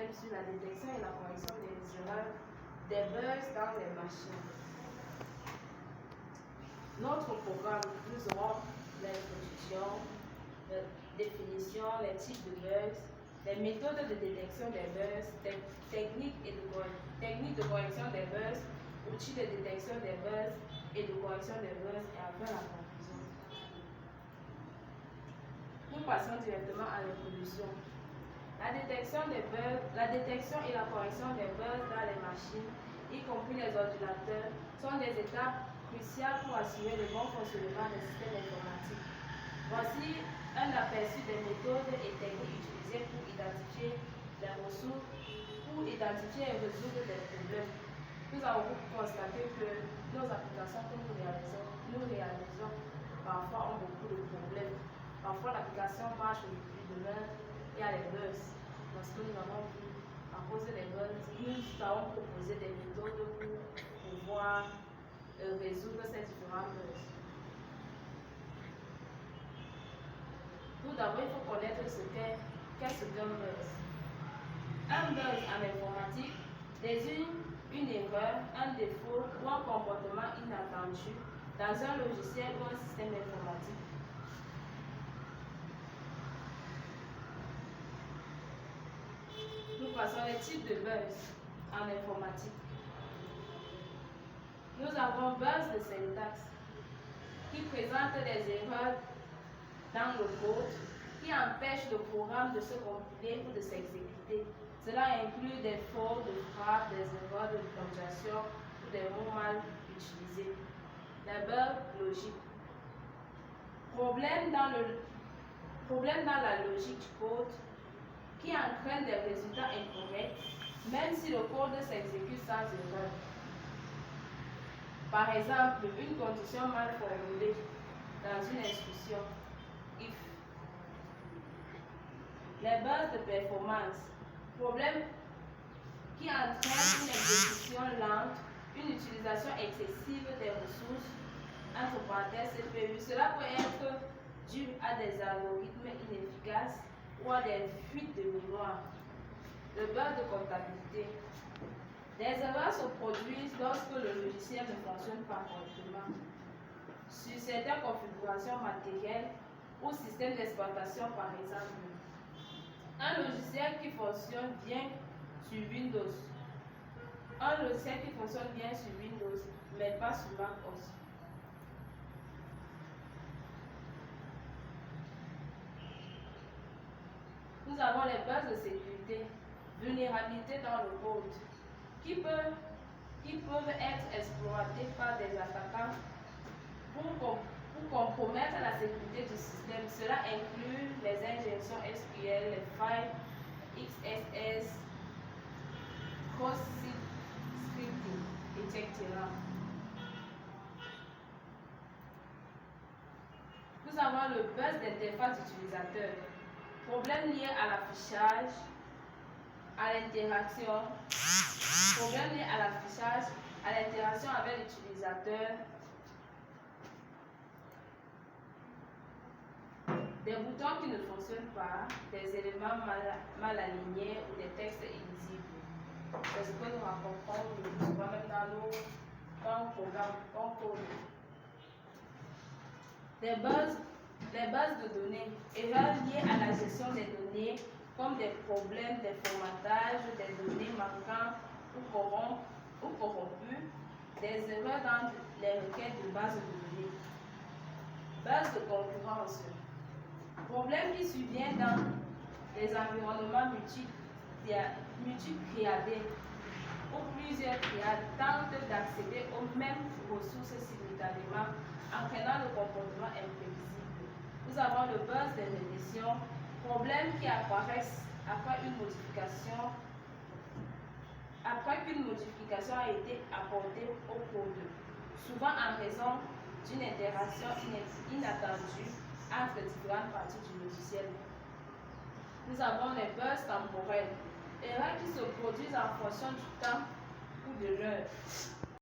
système sur la détection et la correction des erreurs, des bugs dans les machines. Notre programme, nous aurons l'introduction, la définition, les types de bugs, les méthodes de détection des bugs, techniques de correction des bugs, outils de détection des bugs et de correction des bugs, et après la conclusion. Nous passons directement à l'introduction. La détection et la correction des bugs dans les machines, y compris les ordinateurs, sont des étapes cruciales pour assurer le bon fonctionnement des systèmes informatiques. Voici un aperçu des méthodes et techniques utilisées pour identifier les ressources, pour identifier et résoudre des problèmes. Nous avons constaté que nos applications que nous réalisons parfois ont beaucoup de problèmes. Parfois l'application marche au plus de l'heure, il y a les bugs. Parce que nous avons vu, à cause des bugs, nous avons proposé des méthodes pour pouvoir résoudre ces différents bugs. Tout d'abord, il faut connaître qu'est-ce qu'un bug. Un bug en informatique désigne une erreur, un défaut ou un comportement inattendu dans un logiciel ou un système informatique. Nous passons les types de bugs en informatique. Nous avons bugs de syntaxe qui présentent des erreurs dans le code qui empêchent le programme de se compiler ou de s'exécuter. Cela inclut des fautes de frappe, des erreurs de ponctuation ou des mots mal utilisés. Les bugs logiques. Problème dans la logique du code qui entraîne des résultats incorrects, même si le code s'exécute sans erreur. Par exemple, une condition mal formulée dans une instruction, if. Les bugs de performance, problème qui entraîne une exécution lente, une utilisation excessive des ressources, entre parenthèses CPU. Cela peut être dû à des algorithmes inefficaces ou à des fuites de mémoire. Le bug de comptabilité. Des erreurs se produisent lorsque le logiciel ne fonctionne pas correctement. Sur certaines configurations matérielles ou systèmes d'exploitation par exemple. Un logiciel qui fonctionne bien sur Windows. Un logiciel qui fonctionne bien sur Windows, mais pas sur Mac OS. Nous avons les bugs de sécurité, vulnérabilités dans le code, qui peuvent être exploités par des attaquants pour compromettre la sécurité du système. Cela inclut les injections SQL, les failles XSS, cross-site scripting, etc. Nous avons le bug d'interface utilisateur. Problèmes liés à l'affichage, à l'interaction, problèmes liés à l'affichage, à l'interaction avec l'utilisateur, des boutons qui ne fonctionnent pas, des éléments mal alignés ou des textes illisibles. C'est ce que nous rencontrons le plus souvent même dans nos programmes. Les bases de données, erreurs liées à la gestion des données, comme des problèmes de formatage, des données manquantes ou corrompues, des erreurs dans les requêtes de base de données. Base de concurrence. Problème qui survient dans les environnements multi-triadés où plusieurs triades tentent d'accéder aux mêmes ressources simultanément, entraînant le comportement imprévisible. Nous avons le bug de régression, problèmes qui apparaissent après qu'une modification a été apportée au code, souvent en raison d'une interaction inattendue entre différentes parties du logiciel. Nous avons les bugs temporels, erreurs qui se produisent en fonction du temps ou de l'heure.